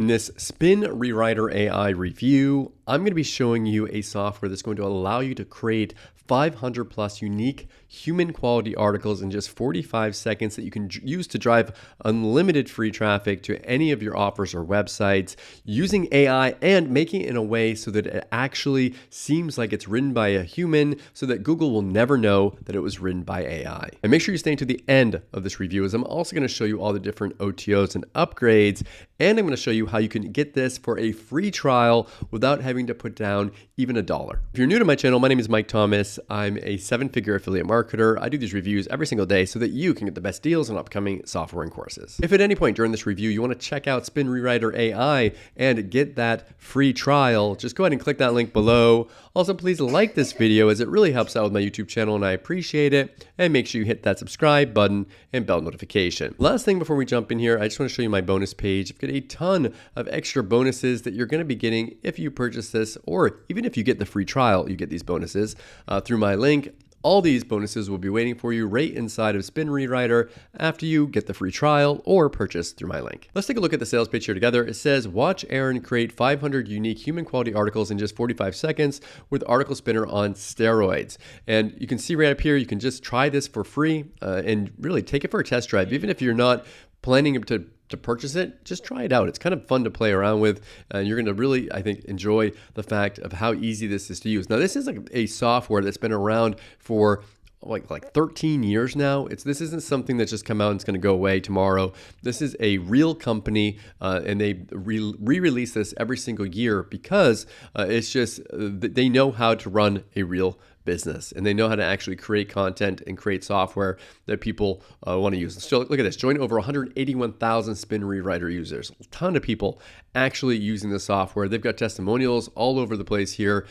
In this Spin Rewriter AI review, I'm going to be showing you a software that's going to allow you to create 500 plus unique human quality articles in just 45 seconds that you can use to drive unlimited free traffic to any of your offers or websites using AI and making it in a way so that it actually seems like it's written by a human so that Google will never know that it was written by AI. And make sure you stay to the end of this review as I'm also going to show you all the different OTOs and upgrades, and I'm going to show you how you can get this for a free trial without having to put down even $1. If you're new to my channel, my name is Mike Thomas. I'm a 7-figure affiliate marketer. I do these reviews every single day so that you can get the best deals on upcoming software and courses. If at any point during this review you want to check out Spin Rewriter AI and get that free trial, just go ahead and click that link below. Also, please like this video as it really helps out with my YouTube channel and I appreciate it. And make sure you hit that subscribe button and bell notification. Last thing before we jump in here, I just want to show you my bonus page. I've got a ton of extra bonuses that you're going to be getting if you purchase this, or even if you get the free trial, you get these bonuses through my link. All these bonuses will be waiting for you right inside of Spin Rewriter after you get the free trial or purchase through my link. Let's take a look at the sales pitch here together. It says, watch Aaron create 500 unique human quality articles in just 45 seconds with Article Spinner on steroids. And you can see right up here, you can just try this for free and really take it for a test drive. Even if you're not planning to purchase it, just try it out. It's kind of fun to play around with, and you're going to really, I think, enjoy the fact of how easy this is to use. Now, this is like a software that's been around for like 13 years now. This isn't something that's just come out and it's going to go away tomorrow. This is a real company, and they re-release this every single year because it's just they know how to run a real business and they know how to actually create content and create software that people want to use. So look at this, join over 181,000 Spin Rewriter users. A ton of people actually using the software. They've got testimonials all over the place here.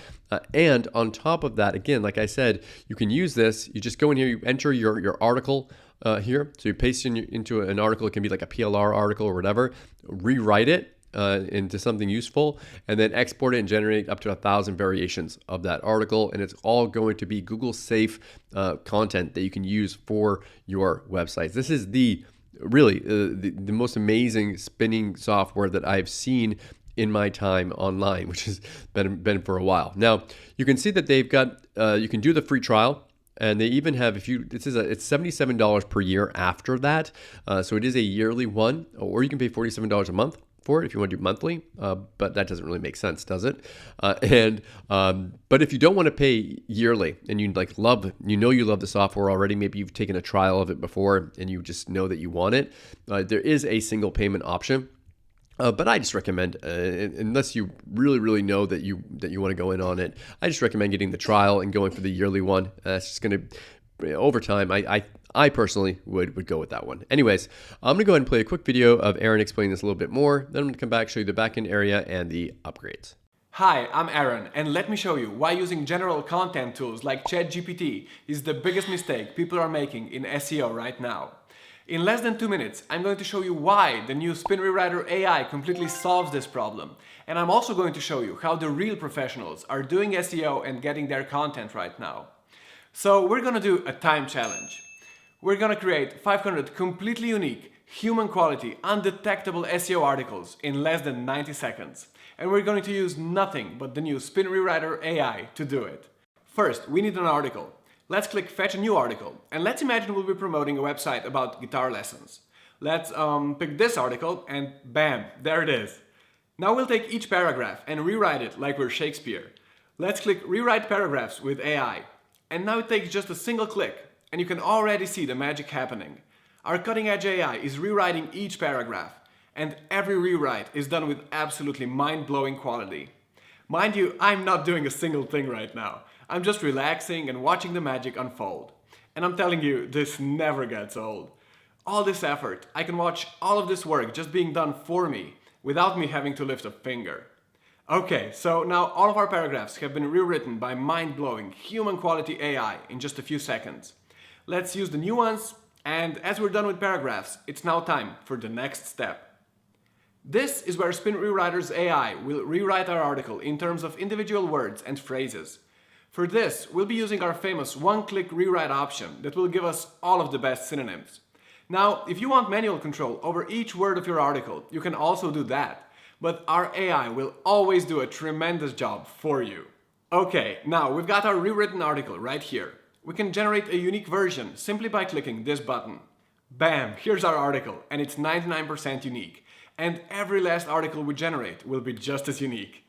And on top of that, again, like I said, you can use this. You just go in here, you enter your article here. So you paste into an article. It can be like a PLR article or whatever. Rewrite it into something useful, and then export it and generate up to 1,000 variations of that article. And it's all going to be Google safe content that you can use for your websites. This is really the most amazing spinning software that I've seen in my time online, which has been for a while. Now you can see that they've got you can do the free trial. And they even have, it's $77 per year after that. So it is a yearly one, or you can pay $47 a month for it if you want to do monthly, but that doesn't really make sense, does it? But if you don't want to pay yearly and you you love the software already, maybe you've taken a trial of it before and you just know that you want it, there is a single payment option. But I just recommend, unless you really know that you want to go in on it, I just recommend getting the trial and going for the yearly one. It's just going to, over time, I personally would go with that one. Anyways, I'm going to go ahead and play a quick video of Aaron explaining this a little bit more. Then I'm going to come back, show you the backend area and the upgrades. Hi, I'm Aaron, and let me show you why using general content tools like ChatGPT is the biggest mistake people are making in SEO right now. In less than 2 minutes, I'm going to show you why the new Spin Rewriter AI completely solves this problem. And I'm also going to show you how the real professionals are doing SEO and getting their content right now. So we're going to do a time challenge. We're going to create 500 completely unique, human quality, undetectable SEO articles in less than 90 seconds. And we're going to use nothing but the new Spin Rewriter AI to do it. First, we need an article. Let's click Fetch a New Article, and let's imagine we'll be promoting a website about guitar lessons. Let's pick this article, and bam, there it is. Now we'll take each paragraph and rewrite it like we're Shakespeare. Let's click Rewrite Paragraphs with AI. And now it takes just a single click, and you can already see the magic happening. Our cutting-edge AI is rewriting each paragraph, and every rewrite is done with absolutely mind-blowing quality. Mind you, I'm not doing a single thing right now. I'm just relaxing and watching the magic unfold. And I'm telling you, this never gets old. All this effort, I can watch all of this work just being done for me, without me having to lift a finger. Okay, so now all of our paragraphs have been rewritten by mind-blowing, human-quality AI in just a few seconds. Let's use the new ones, and as we're done with paragraphs, it's now time for the next step. This is where Spin Rewriter's AI will rewrite our article in terms of individual words and phrases. For this, we'll be using our famous one-click rewrite option that will give us all of the best synonyms. Now, if you want manual control over each word of your article, you can also do that. but our AI will always do a tremendous job for you. Okay, now we've got our rewritten article right here. We can generate a unique version simply by clicking this button. Bam, here's our article, and it's 99% unique. And every last article we generate will be just as unique.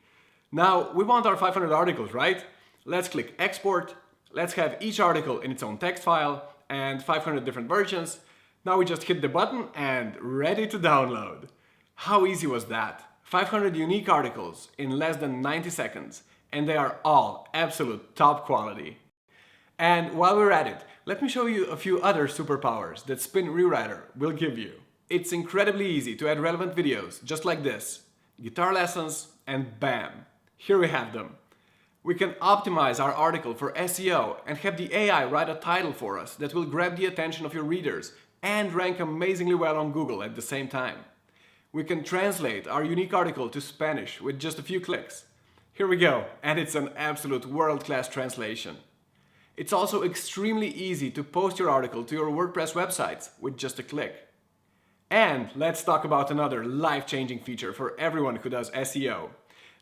Now, we want our 500 articles, right? Let's click export. Let's have each article in its own text file and 500 different versions. Now we just hit the button and ready to download. How easy was that? 500 unique articles in less than 90 seconds, and they are all absolute top quality. And while we're at it, let me show you a few other superpowers that Spin Rewriter will give you. It's incredibly easy to add relevant videos, just like this. Guitar lessons, and bam! Here we have them. We can optimize our article for SEO and have the AI write a title for us that will grab the attention of your readers and rank amazingly well on Google at the same time. We can translate our unique article to Spanish with just a few clicks. Here we go, and it's an absolute world-class translation. It's also extremely easy to post your article to your WordPress websites with just a click. And let's talk about another life-changing feature for everyone who does SEO.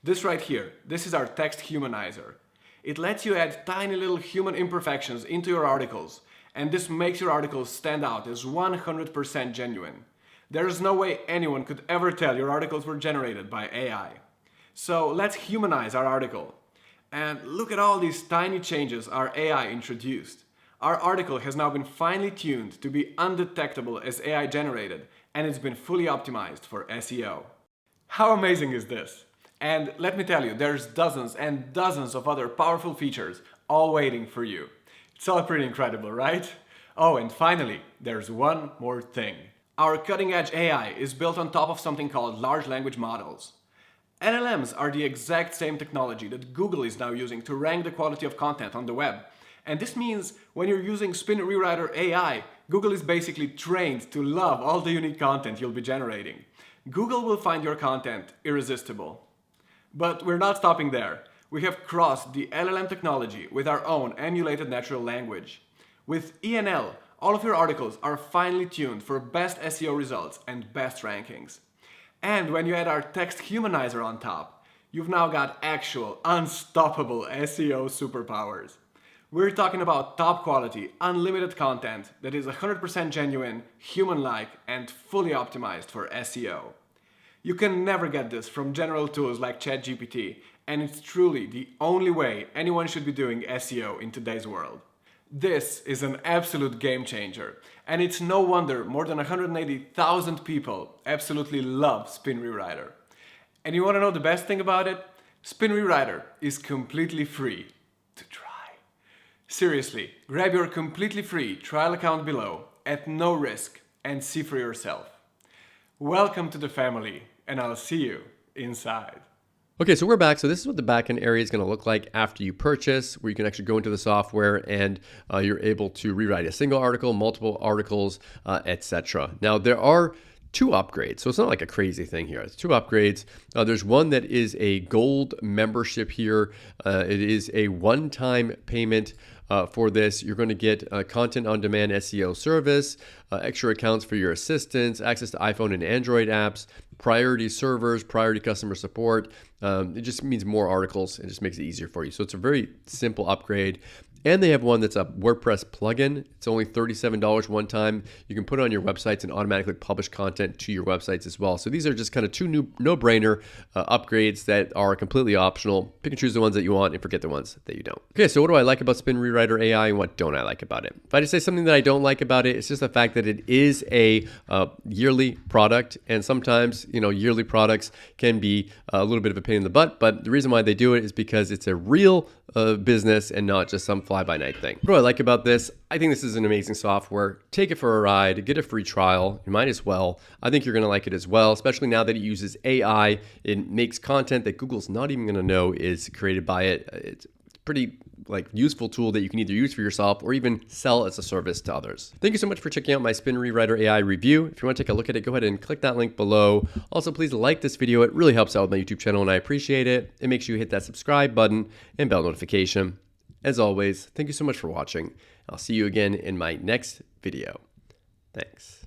This right here, this is our text humanizer. It lets you add tiny little human imperfections into your articles, and this makes your articles stand out as 100% genuine. There is no way anyone could ever tell your articles were generated by AI. So let's humanize our article. And look at all these tiny changes our AI introduced. Our article has now been finely tuned to be undetectable as AI generated, and it's been fully optimized for SEO. How amazing is this? And let me tell you, there's dozens and dozens of other powerful features all waiting for you. It's all pretty incredible, right? Oh, and finally, there's one more thing. Our cutting-edge AI is built on top of something called large language models. LLMs are the exact same technology that Google is now using to rank the quality of content on the web. And this means when you're using Spin Rewriter AI, Google is basically trained to love all the unique content you'll be generating. Google will find your content irresistible. But we're not stopping there. We have crossed the LLM technology with our own emulated natural language. With ENL, all of your articles are finely tuned for best SEO results and best rankings. And when you add our text humanizer on top, you've now got actual, unstoppable SEO superpowers. We're talking about top quality, unlimited content that is 100% genuine, human-like, and fully optimized for SEO. You can never get this from general tools like ChatGPT, and it's truly the only way anyone should be doing SEO in today's world. This is an absolute game changer, and it's no wonder more than 180,000 people absolutely love Spin Rewriter. And you want to know the best thing about it? Spin Rewriter is completely free to try. Seriously, grab your completely free trial account below at no risk and see for yourself. Welcome to the family, and I'll see you inside. Okay, so we're back. So this is what the backend area is going to look like after you purchase, where you can actually go into the software and you're able to rewrite a single article, multiple articles, etc. Now there are two upgrades, so it's not like a crazy thing here. It's two upgrades. There's one that is a gold membership here. It is a one-time payment. For this, you're going to get content on demand SEO service, extra accounts for your assistants, access to iPhone and Android apps, priority servers, priority customer support. It just means more articles. It just makes it easier for you. So it's a very simple upgrade. And they have one that's a WordPress plugin. It's only $37 one time. You can put it on your websites and automatically publish content to your websites as well. So these are just kind of two no-brainer upgrades that are completely optional. Pick and choose the ones that you want and forget the ones that you don't. Okay, so what do I like about Spin Rewriter AI and what don't I like about it? If I just say something that I don't like about it, it's just the fact that it is a yearly product, and sometimes yearly products can be a little bit of a pain in the butt. But the reason why they do it is because it's a real business and not just some fly-by-night thing. What do I like about this? I think this is an amazing software. Take it for a ride, get a free trial. You might as well. I think you're going to like it as well, especially now that it uses AI. It makes content that Google's not even going to know is created by it. It's pretty useful tool that you can either use for yourself or even sell as a service to others. Thank you so much for checking out my Spin Rewriter AI review. If you want to take a look at it, go ahead and click that link below. Also, please like this video. It really helps out with my YouTube channel and I appreciate it. It makes sure you hit that subscribe button and bell notification. As always, thank you so much for watching. I'll see you again in my next video. Thanks.